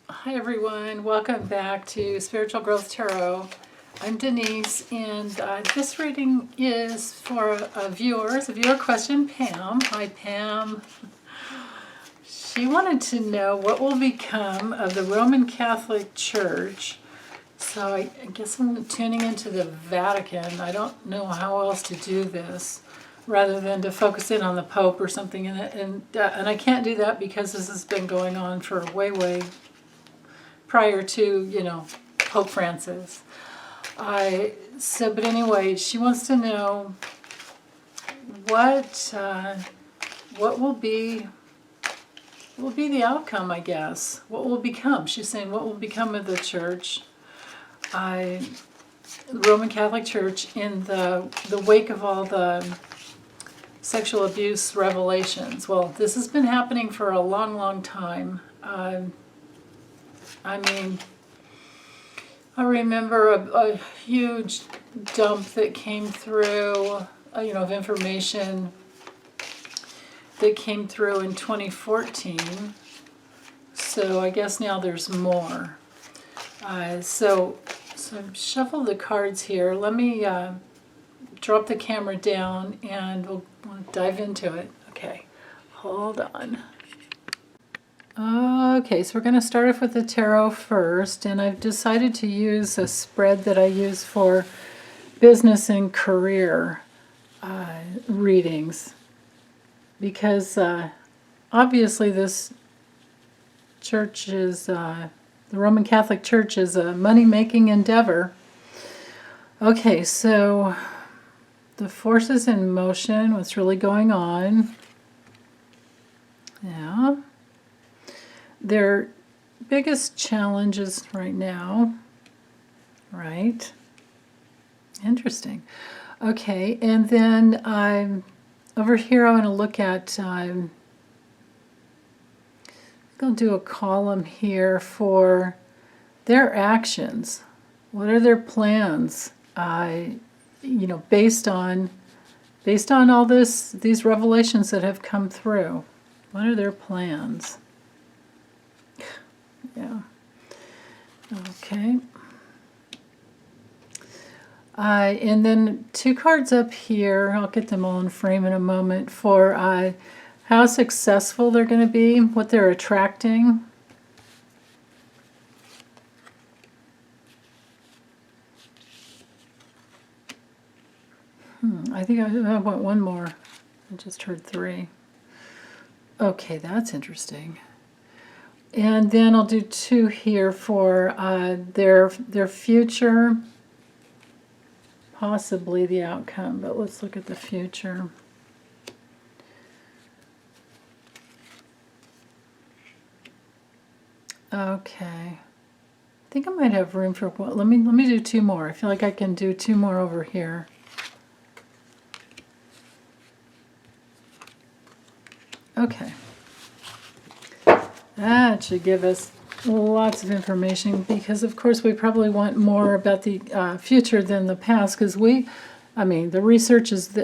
Hi everyone, welcome back to Spiritual Growth Tarot. I'm Denise, and this reading is for a viewer question, Pam. Hi Pam. She wanted to know what will become of the Roman Catholic Church. So I guess I'm tuning into the Vatican. I don't know how else to do this rather than to focus in on the Pope or something in it. And I can't do that because this has been going on for way prior to, Pope Francis. But anyway, she wants to know what will be the outcome, I guess. What will become? She's saying, what will become of the church? The Roman Catholic Church in the wake of all the sexual abuse revelations. Well, this has been happening for a long time. I remember a huge dump that came through, of information that came through in 2014. So I guess now there's more. So shuffle the cards here. Let me drop the camera down and we'll dive into it. Okay, hold on. Okay, so we're going to start off with the tarot first, and I've decided to use a spread that I use for business and career readings because obviously this church is, the Roman Catholic Church is a money-making endeavor. Okay, so the forces in motion, what's really going on. Yeah. Their biggest challenges right now, right? Interesting. Okay, and then over here I want to look at, I'm going to do a column here for their actions. What are their plans? Based on all these revelations that have come through. What are their plans? Yeah. Okay. And then two cards up here, I'll get them all in frame in a moment, for how successful they're going to be, what they're attracting. I think I want one more. I just heard three. Okay, that's interesting. And then I'll do two here for their future, possibly the outcome, but let's look at the future. Okay. I think I might have room for one. Let me do two more. I feel like I can do two more over here. Okay. That should give us lots of information because, of course, we probably want more about the future than the past because the research is,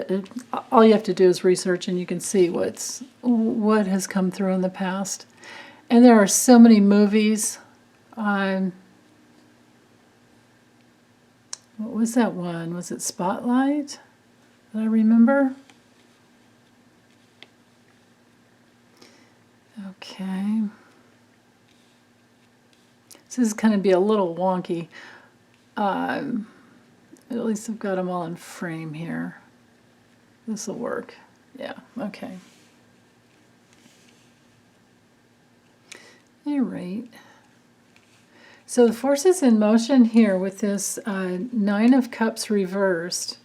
all you have to do is research and you can see what has come through in the past. And there are so many movies. What was that one? Was it Spotlight? Did I remember? Okay. This is going to be a little wonky. At least I've got them all in frame here. This will work. Yeah, okay. All right. So the forces in motion here with this Nine of Cups reversed.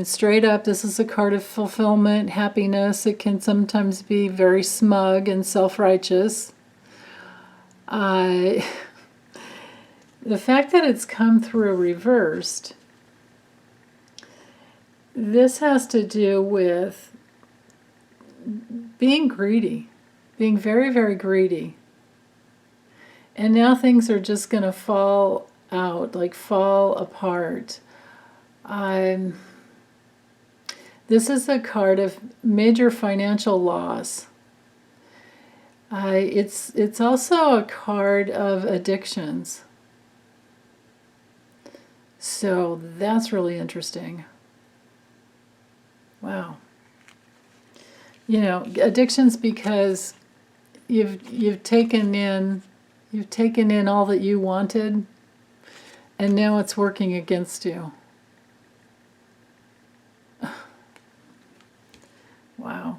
Straight up, this is a card of fulfillment, happiness. It can sometimes be very smug and self-righteous. The fact that it's come through reversed, this has to do with being greedy, being very greedy. And now things are just going to fall out, fall apart. This is a card of major financial loss. It's also a card of addictions. So that's really interesting. Wow. You know, addictions because you've taken in all that you wanted, and now it's working against you. Wow.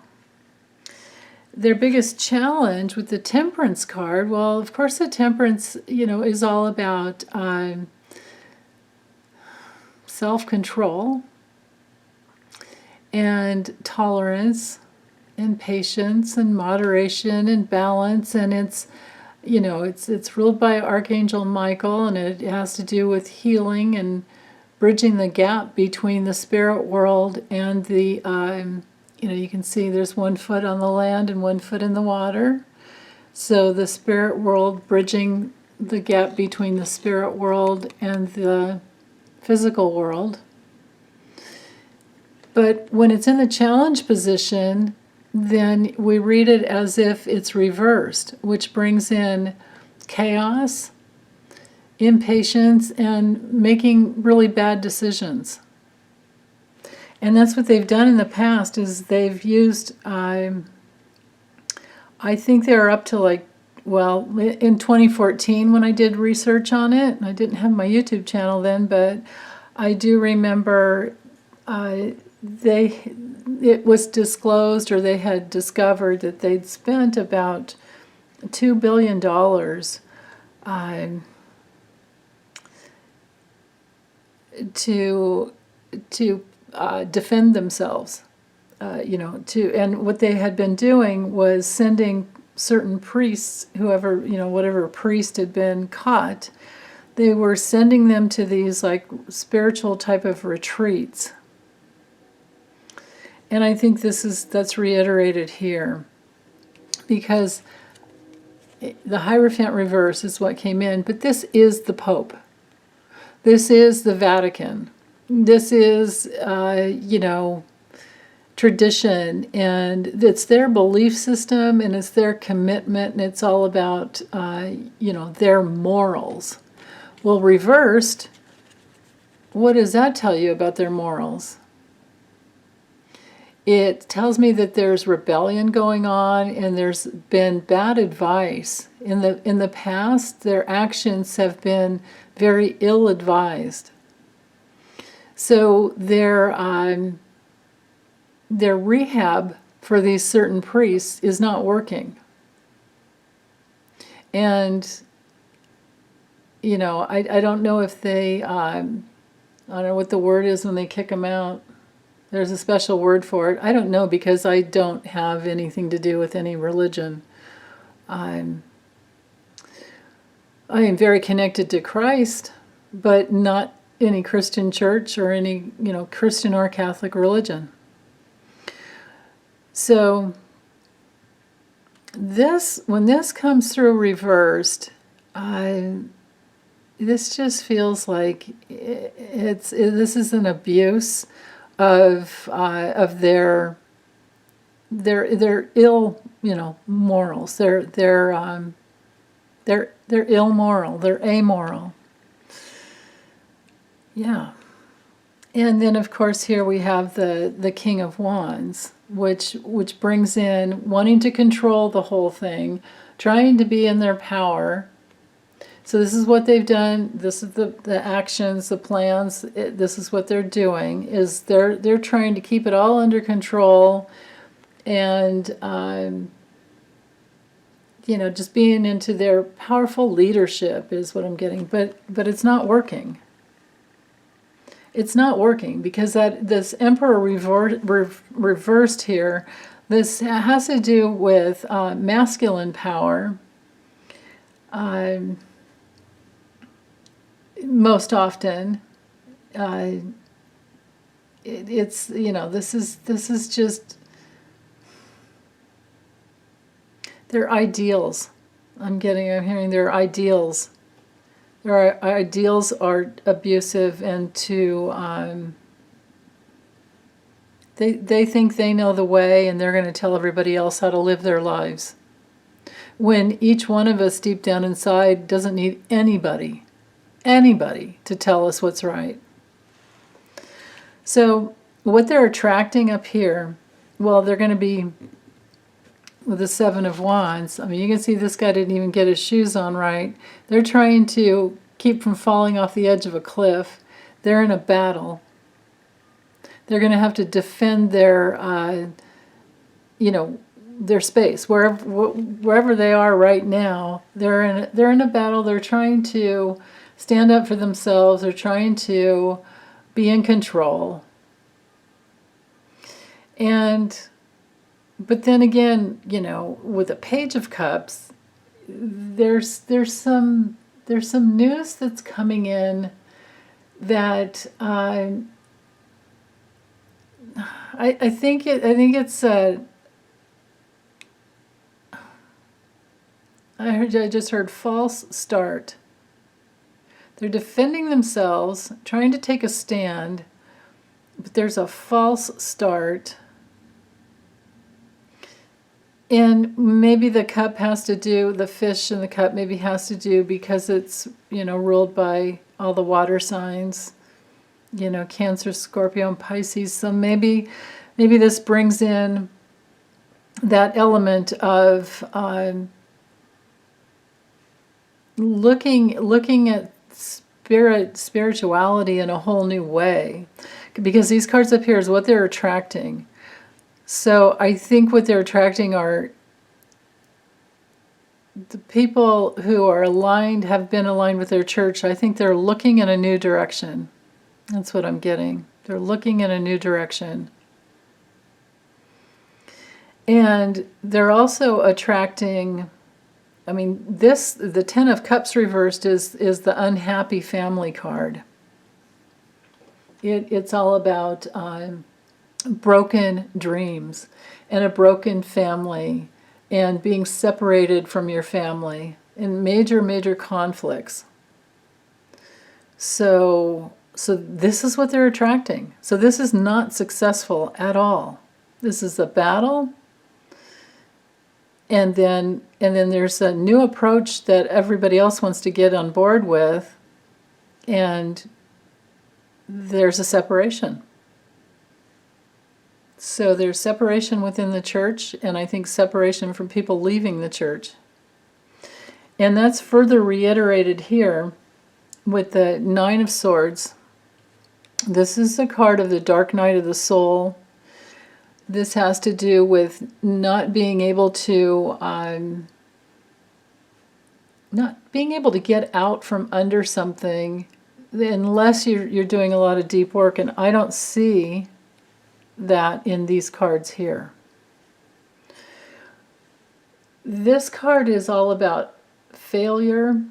Their biggest challenge with the Temperance card, well, of course the Temperance, is all about self-control and tolerance and patience and moderation and balance, and it's ruled by Archangel Michael, and it has to do with healing and bridging the gap between the spirit world and the you can see there's 1 foot on the land and 1 foot in the water. So the spirit world, bridging the gap between the spirit world and the physical world. But when it's in the challenge position, then we read it as if it's reversed, which brings in chaos, impatience, and making really bad decisions. And that's what they've done in the past, is they've used, I think they're up to in 2014 when I did research on it, and I didn't have my YouTube channel then, but I do remember it was disclosed, or they had discovered that they'd spent about $2 billion to defend themselves, and what they had been doing was sending certain priests, whatever priest had been caught, they were sending them to these spiritual type of retreats. And I think that's reiterated here, because the Hierophant reverse is what came in, but this is the Pope. This is the Vatican. This is, tradition, and it's their belief system, and it's their commitment, and it's all about, their morals. Well, reversed, what does that tell you about their morals? It tells me that there's rebellion going on, and there's been bad advice. In the past, their actions have been very ill-advised. So their rehab for these certain priests is not working. And, I don't know if they, I don't know what the word is when they kick them out. There's a special word for it. I don't know, because I don't have anything to do with any religion. I am very connected to Christ, but not any Christian church or any, Christian or Catholic religion. So when this comes through reversed, this just feels like this is an abuse of their ill, morals. They're immoral. They're amoral. Yeah. And then, of course, here we have the King of Wands, which brings in wanting to control the whole thing, trying to be in their power. So this is what they've done. This is the actions, the plans. This is what they're doing. Is they're trying to keep it all under control, and just being into their powerful leadership is what I'm getting. But it's not working. It's not working, because this Emperor reversed here. This has to do with masculine power. Most often, it's this is just their ideals. I'm hearing their ideals. Their ideals are abusive, and they think they know the way, and they're going to tell everybody else how to live their lives. when each one of us deep down inside doesn't need anybody to tell us what's right. So what they're attracting up here, well, they're going to be with the Seven of Wands. I mean, you can see this guy didn't even get his shoes on right. They're trying to keep from falling off the edge of a cliff. They're in a battle. They're going to have to defend their, their space. Wherever they are right now, they're in a battle. They're trying to stand up for themselves. They're trying to be in control. But then again, with the Page of Cups, there's some news that's coming in that I think it's I just heard false start. They're defending themselves, trying to take a stand, but there's a false start. And maybe the cup has to do, the fish in the cup maybe has to do because it's, ruled by all the water signs, Cancer, Scorpio, and Pisces. So maybe this brings in that element of looking at spirituality in a whole new way. Because these cards up here is what they're attracting. So I think what they're attracting are the people who are aligned, have been aligned with their church. I think they're looking in a new direction. That's what I'm getting. They're looking in a new direction. And they're also attracting, the Ten of Cups reversed is the unhappy family card. It's all about broken dreams and a broken family and being separated from your family and major conflicts. So this is what they're attracting. So this is not successful at all. This is a battle. And then there's a new approach that everybody else wants to get on board with, and there's a separation. So there's separation within the church, and I think separation from people leaving the church. And that's further reiterated here with the Nine of Swords. This is a card of the dark night of the soul. This has to do with not being able to get out from under something unless you're doing a lot of deep work, and I don't see that in these cards here. This card is all about failure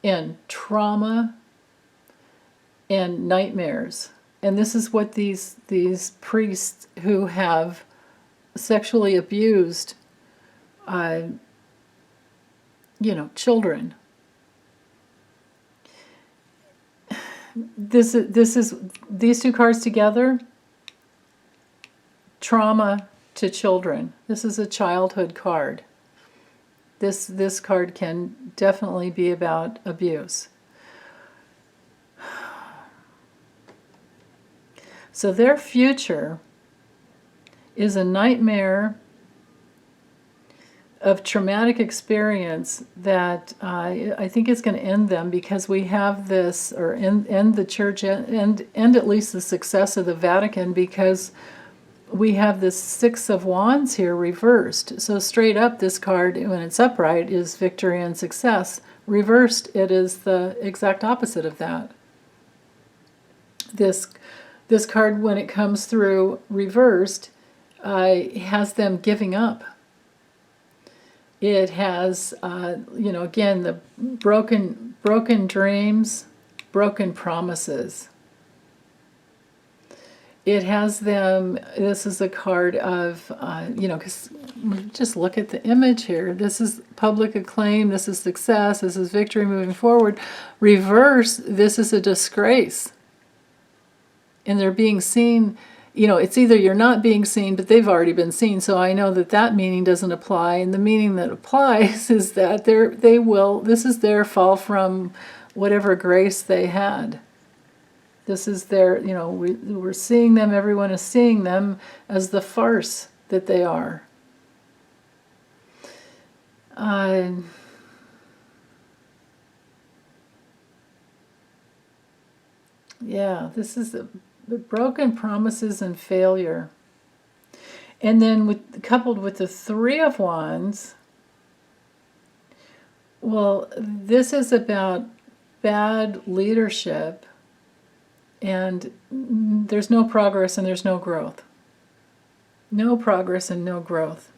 and trauma and nightmares. And this is what these priests who have sexually abused children. This is these two cards together. Trauma to children. This is a childhood card. This card can definitely be about abuse. So their future is a nightmare of traumatic experience that I think is going to end them, because we have this, or end the church, end at least the success of the Vatican, because we have this Six of Wands here reversed. So straight up, this card, when it's upright, is victory and success. Reversed, it is the exact opposite of that. This card, when it comes through reversed, has them giving up. It has, again, the broken dreams, broken promises. It has them, this is a card of, because just look at the image here. This is public acclaim, this is success, this is victory moving forward. Reverse, this is a disgrace. And they're being seen, it's either you're not being seen, but they've already been seen. So I know that meaning doesn't apply. And the meaning that applies is that this is their fall from whatever grace they had. This is their, we're seeing them, everyone is seeing them as the farce that they are. Yeah, this is the broken promises and failure. And then coupled with the Three of Wands, well, this is about bad leadership, and there's no progress and there's no growth. No progress and no growth.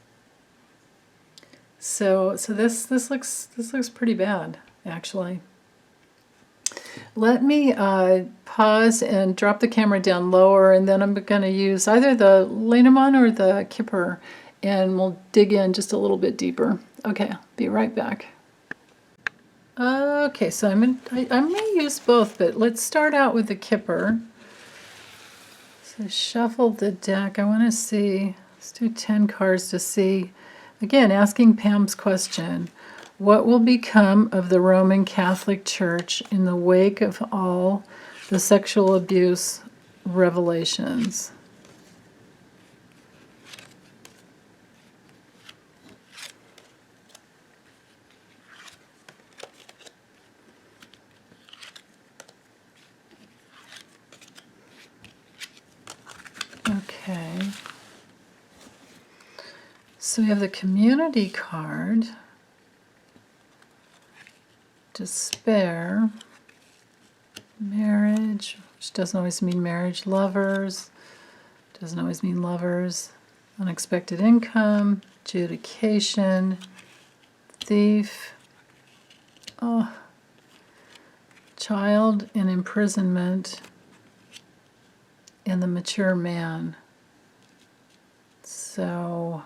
So this looks pretty bad, actually. Let me pause and drop the camera down lower, and then I'm going to use either the Lenormand or the Kipper, and we'll dig in just a little bit deeper. Okay, be right back. Okay, so I may use both, but let's start out with the Kipper. So shuffle the deck. I want to see, let's do 10 cards to see. Again, asking Pam's question. What will become of the Roman Catholic Church in the wake of all the sexual abuse revelations? Okay. So we have the community card. Despair, marriage, which doesn't always mean marriage, lovers, doesn't always mean lovers, unexpected income, adjudication, thief, child in imprisonment, and the mature man. So,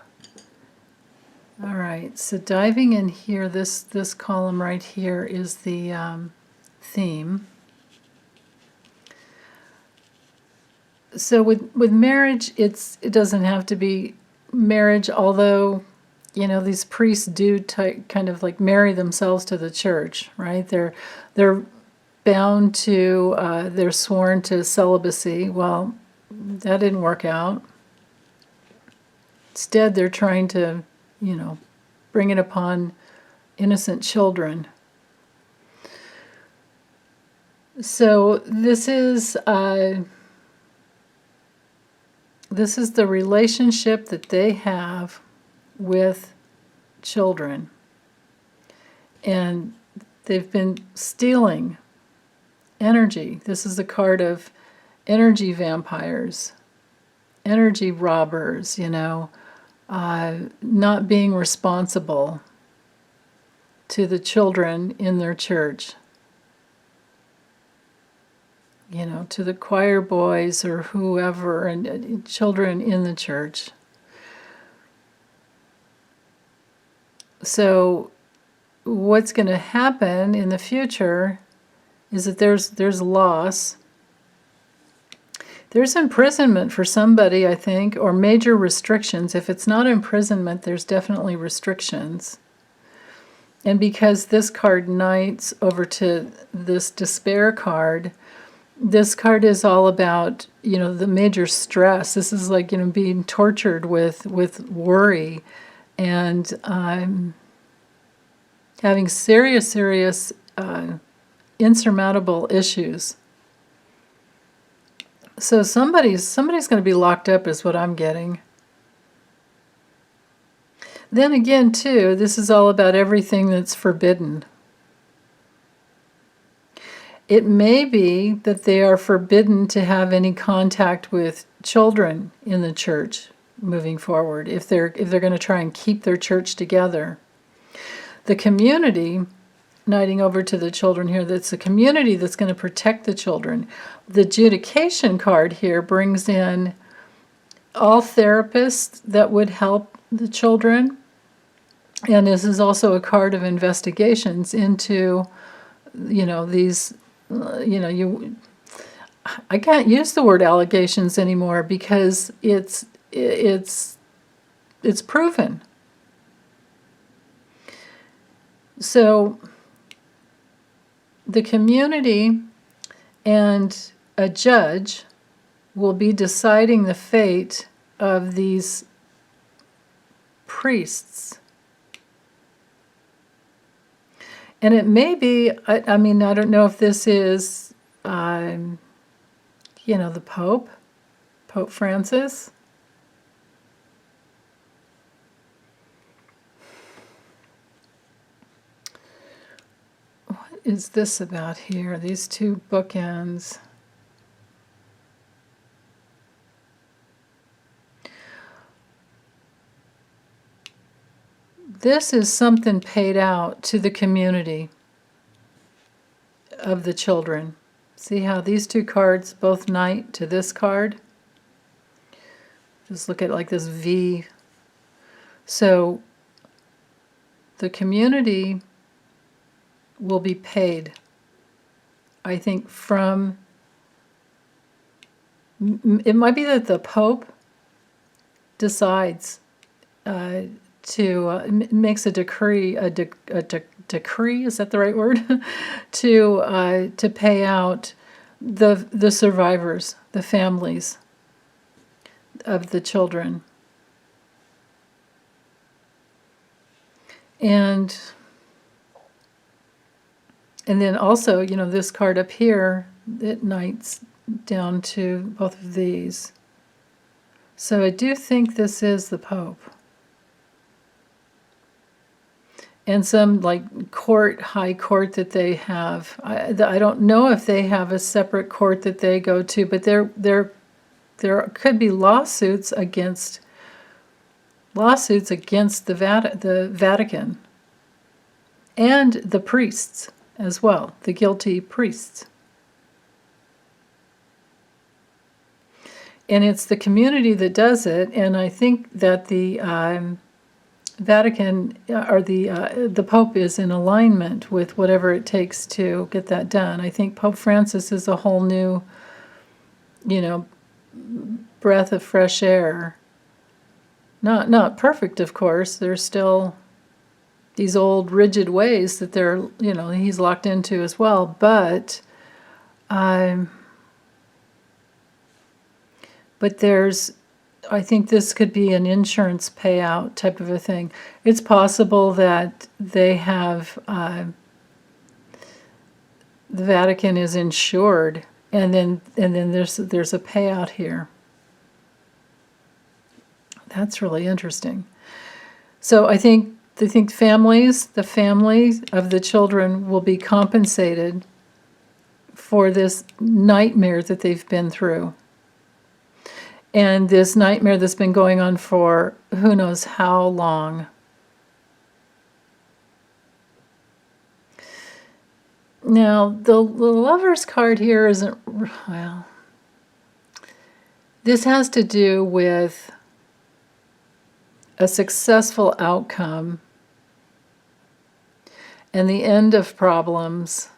all right, so diving in here, this column right here is the theme. So with marriage, it doesn't have to be marriage, although, these priests do kind of like marry themselves to the church, right? They're bound to, they're sworn to celibacy. Well, that didn't work out. Instead, they're trying to bring it upon innocent children. So this is the relationship that they have with children. And they've been stealing energy. This is the card of energy vampires, energy robbers, not being responsible to the children in their church, to the choir boys or whoever, and children in the church. So what's going to happen in the future is that there's loss. There's imprisonment for somebody, I think, or major restrictions. If it's not imprisonment, there's definitely restrictions. And because this card knights over to this despair card, this card is all about, the major stress. This is like, being tortured with worry and having serious insurmountable issues. So somebody's going to be locked up is what I'm getting. Then again, too, this is all about everything that's forbidden. It may be that they are forbidden to have any contact with children in the church moving forward, if they're going to try and keep their church together. The community, knighting over to the children here, that's a community that's going to protect the children. The adjudication card here brings in all therapists that would help the children. And this is also a card of investigations into, these, I can't use the word allegations anymore because it's proven. So the community and a judge will be deciding the fate of these priests. And it may be, I mean, I don't know if this is, the Pope Francis. What is this about here? These two bookends. This is something paid out to the community of the children. See how these two cards both knight to this card? Just look at it like this V. So the community will be paid, I think, from, it might be that the Pope decides makes a decree, decree, is that the right word? to pay out the survivors, the families of the children. And then also, this card up here, it knights down to both of these. So I do think this is the Pope. And some high court that they have. I don't know if they have a separate court that they go to, but there could be lawsuits against the Vatican and the priests as well, the guilty priests. And it's the community that does it, and I think that the Vatican or the Pope is in alignment with whatever it takes to get that done. I think Pope Francis is a whole new, breath of fresh air. Not perfect, of course. There's still these old rigid ways that he's locked into as well. But I think this could be an insurance payout type of a thing. It's possible that they have, the Vatican is insured, and then there's a payout here. That's really interesting. So I think the families of the children will be compensated for this nightmare that they've been through. And this nightmare that's been going on for who knows how long. Now, the Lover's card here isn't, well, this has to do with a successful outcome and the end of problems.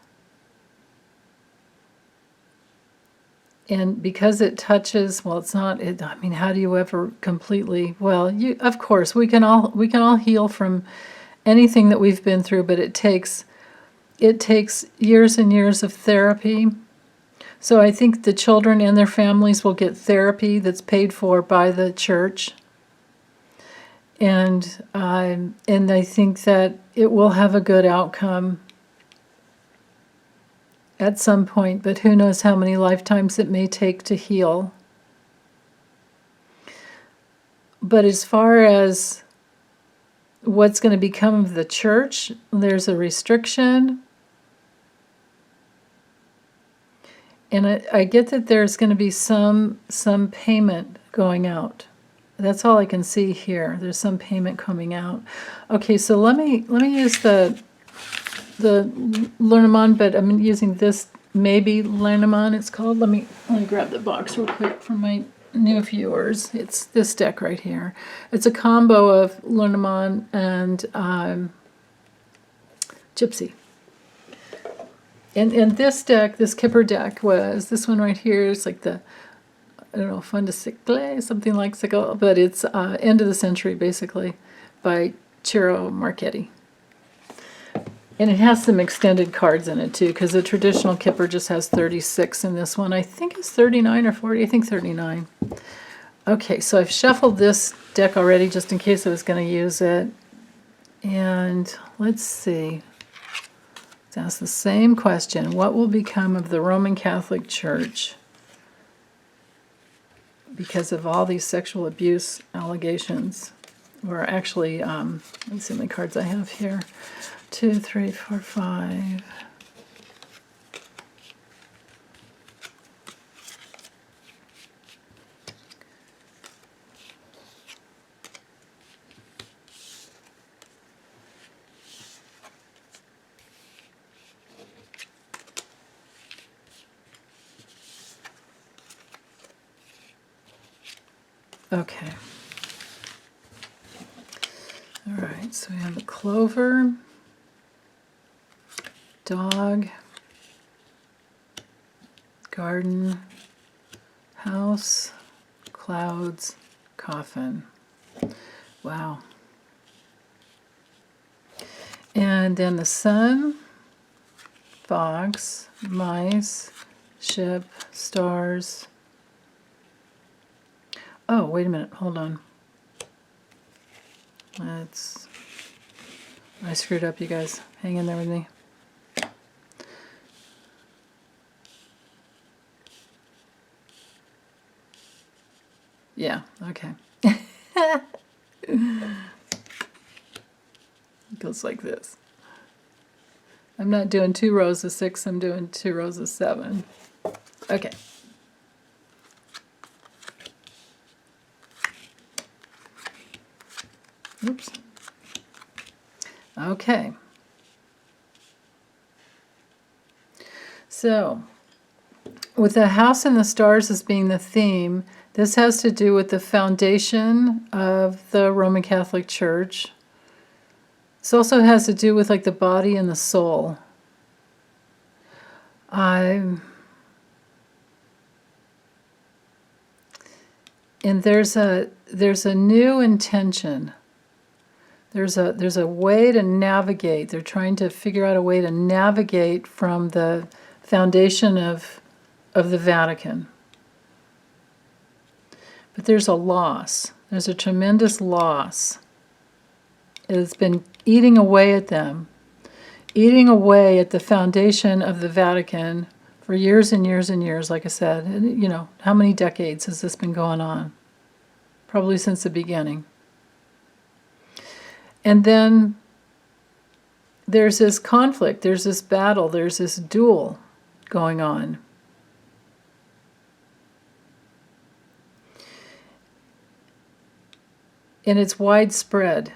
And because it touches, well, it's not, how do you ever completely, of course, we can all heal from anything that we've been through, but it takes years and years of therapy. So I think the children and their families will get therapy that's paid for by the church. And I think that it will have a good outcome at some point, but who knows how many lifetimes it may take to heal. But as far as what's going to become of the church, there's a restriction. And I get that there's going to be some payment going out. That's all I can see here. There's some payment coming out. Okay, so let me use the Lenormand, but I'm using this, maybe Lenormand it's called. Let me grab the box real quick for my new viewers. It's this deck right here. It's a combo of Lenormand and Gypsy. And this deck, this Kipper deck, was this one right here. It's like the, I don't know, Fun de Siecle, something like Siecle, but it's end of the century, basically, by Ciro Marchetti. And it has some extended cards in it, too, because the traditional Kipper just has 36 in this one. I think it's 39 or 40. I think 39. Okay, so I've shuffled this deck already just in case I was going to use it. And let's see. Let's ask the same question. What will become of the Roman Catholic Church because of all these sexual abuse allegations? Or actually, let's see how many cards I have here. 2, 3, 4, 5. Okay. All right, so we have a clover, dog, garden, house, clouds, coffin. Wow. And then the sun, fox, mice, ship, stars. Oh, wait a minute. Hold on. I screwed up, you guys. Hang in there with me. Yeah, okay. It goes like this. I'm not doing 2 rows of 6, I'm doing 2 rows of 7. Okay. Oops. Okay. So, with the house and the stars as being the theme, this has to do with the foundation of the Roman Catholic Church. This also has to do with like the body and the soul. And there's a new intention. There's a way to navigate. They're trying to figure out a way to navigate from the foundation of the Vatican. But there's a loss. There's a tremendous loss. It's been eating away at them, eating away at the foundation of the Vatican for years and years and years, like I said. And, you know, how many decades has this been going on? Probably since the beginning. And then there's this conflict, there's this battle, there's this duel going on. And it's widespread.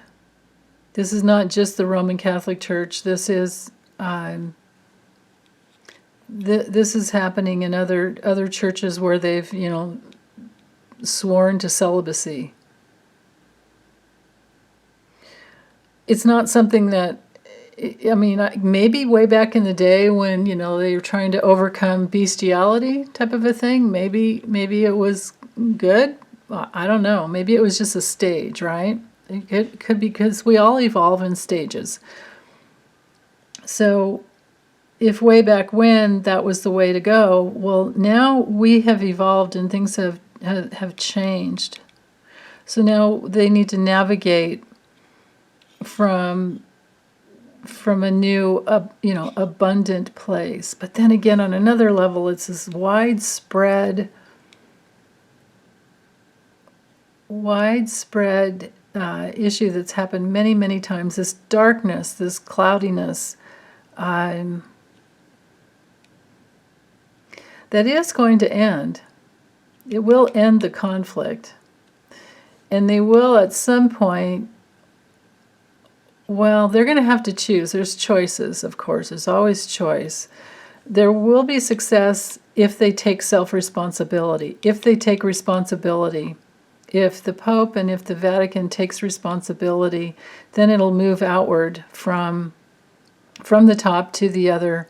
This is not just the Roman Catholic Church. This is this is happening in other churches where they've, you know, sworn to celibacy. It's not something that, I mean, maybe way back in the day when, you know, they were trying to overcome bestiality type of a thing, maybe it was good. I don't know. Maybe it was just a stage, right? It could be because we all evolve in stages. So if way back when that was the way to go, well, now we have evolved and things have changed. So now they need to navigate from a new, you know, abundant place. But then again, on another level, it's this widespread issue that's happened many, many times. This darkness, this cloudiness, that is going to end. It will end the conflict. And they will at some point, well, they're going to have to choose. There's choices, of course. There's always choice. There will be success if they take self-responsibility, if they take responsibility. If the Pope and if the Vatican takes responsibility, then it'll move outward from the top to the other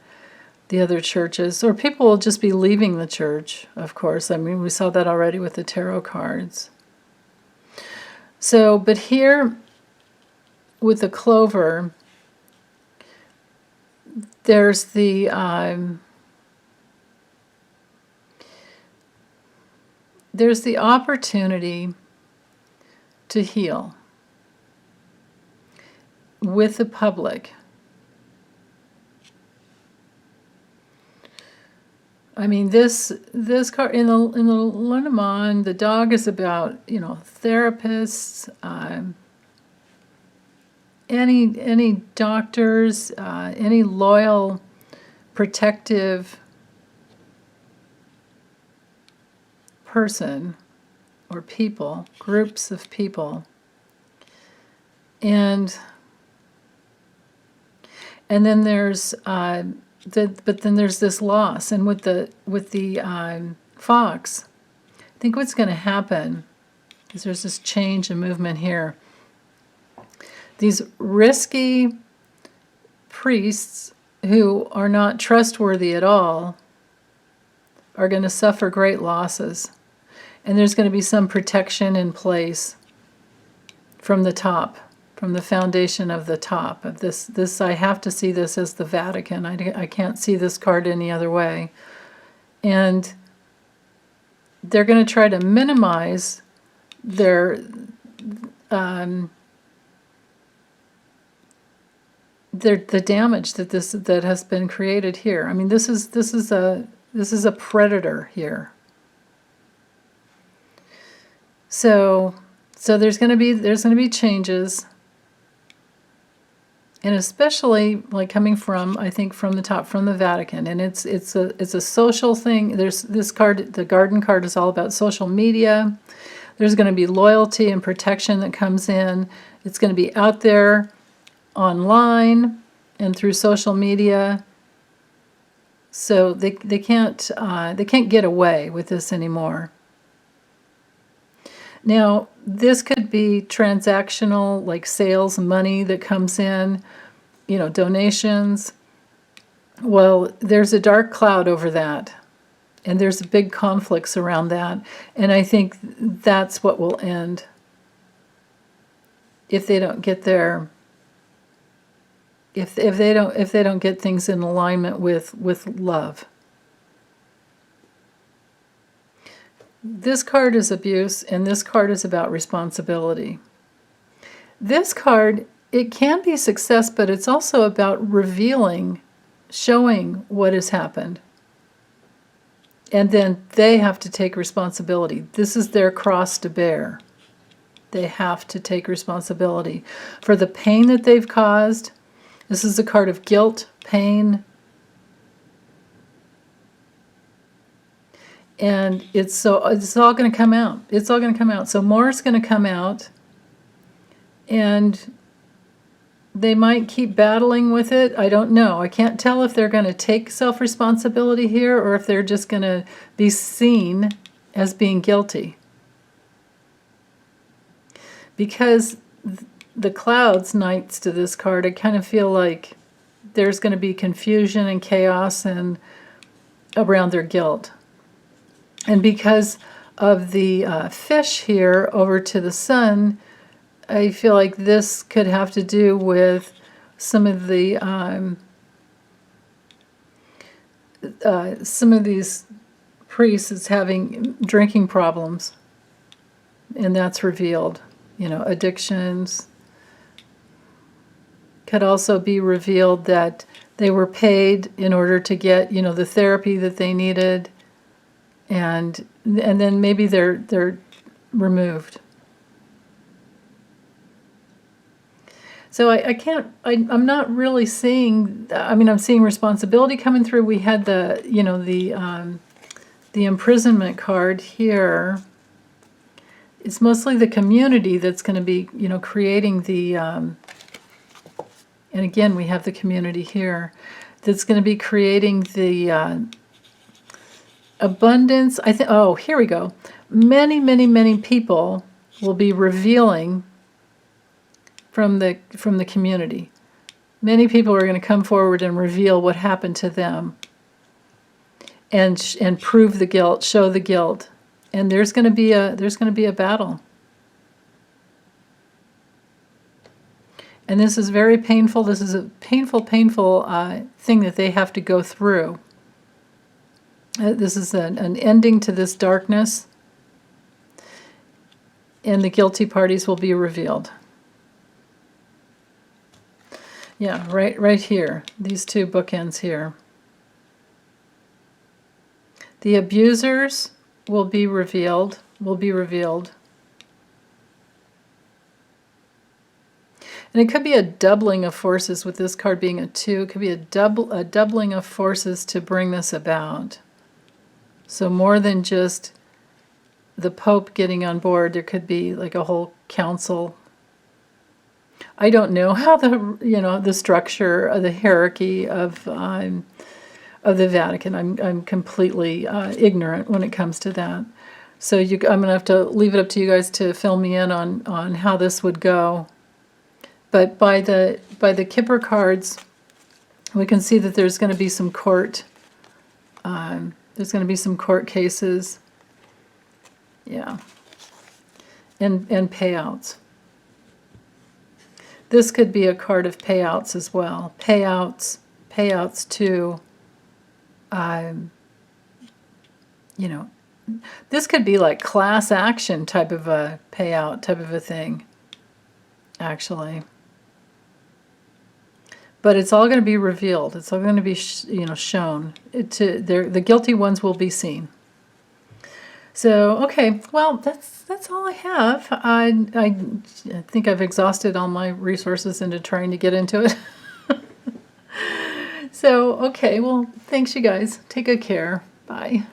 the other churches, or people will just be leaving the church, of course. I mean, we saw that already with the tarot cards. So, but here with the clover, there's the opportunity to heal with the public. I mean, this card in the Lenormand, the dog is about, therapists, any doctors, any loyal, protective person or people, groups of people, and then there's but then there's this loss, and with the fox, I think what's going to happen is there's this change and movement here. These risky priests who are not trustworthy at all are going to suffer great losses, and there's going to be some protection in place from the top. From the foundation of the top of this, I have to see this as the Vatican. I can't see this card any other way. And they're going to try to minimize the damage that has been created here. I mean, this is a predator here. So there's going to be changes. And especially like coming from, I think, from the top, from the Vatican, and it's a social thing. There's this card, the Garden card, is all about social media. There's going to be loyalty and protection that comes in. It's going to be out there, online, and through social media. So they can't get away with this anymore. Now, this could be transactional, like sales, money that comes in, donations. Well, there's a dark cloud over that, and there's big conflicts around that, and I think that's what will end if they don't get their, if they don't get things in alignment with love. This card is abuse, and this card is about responsibility. This card, it can be success, but it's also about revealing, showing what has happened. And then they have to take responsibility. This is their cross to bear. They have to take responsibility for the pain that they've caused. This is a card of guilt, pain, and it's all going to come out. It's all going to come out. So more is going to come out, and they might keep battling with it. I don't know. I can't tell if they're going to take self-responsibility here or if they're just going to be seen as being guilty. Because the clouds knights to this card, I kind of feel like there's going to be confusion and chaos and around their guilt. And because of the fish here over to the sun, I feel like this could have to do with some of the some of these priests having drinking problems, and that's revealed. Addictions. Could also be revealed that they were paid in order to get the therapy that they needed. And then maybe they're removed. So I'm not really seeing. I'm seeing responsibility coming through. We had the imprisonment card here. It's mostly the community that's going to be creating the. And again, we have the community here that's going to be creating the. Abundance, I think. Oh, here we go. Many, many, many people will be revealing from the community. Many people are going to come forward and reveal what happened to them and prove the guilt, show the guilt. And there's going to be a battle. And this is very painful. This is a painful thing that they have to go through. This is an ending to this darkness. And the guilty parties will be revealed. Yeah, right here. These two bookends here. The abusers will be revealed. And it could be a doubling of forces with this card being a 2. It could be a doubling of forces to bring this about. So more than just the Pope getting on board, there could be like a whole council. I don't know how the structure of the hierarchy of the Vatican. I'm completely ignorant when it comes to that. So I'm going to have to leave it up to you guys to fill me in on how this would go. But by the Kipper cards, we can see that there's going to be some court. There's going to be some court cases. Yeah. And payouts. This could be a card of payouts as well. Payouts to, this could be like class action type of a payout, type of a thing, actually. But it's all going to be revealed. It's all going to be, shown. The guilty ones will be seen. So, okay, well, that's all I have. I think I've exhausted all my resources into trying to get into it. So, okay, well, thanks, you guys. Take good care. Bye.